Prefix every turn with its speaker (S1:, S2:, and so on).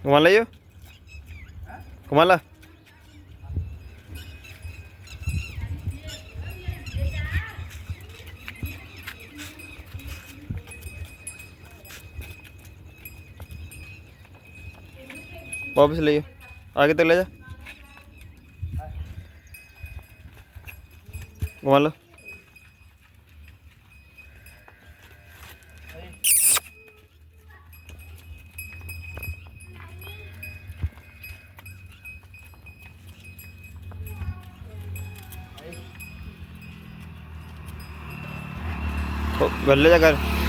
S1: घुमा ला यो घुमा ला वापस ले आगे तक ले जा घुमा लो घर ले जा कर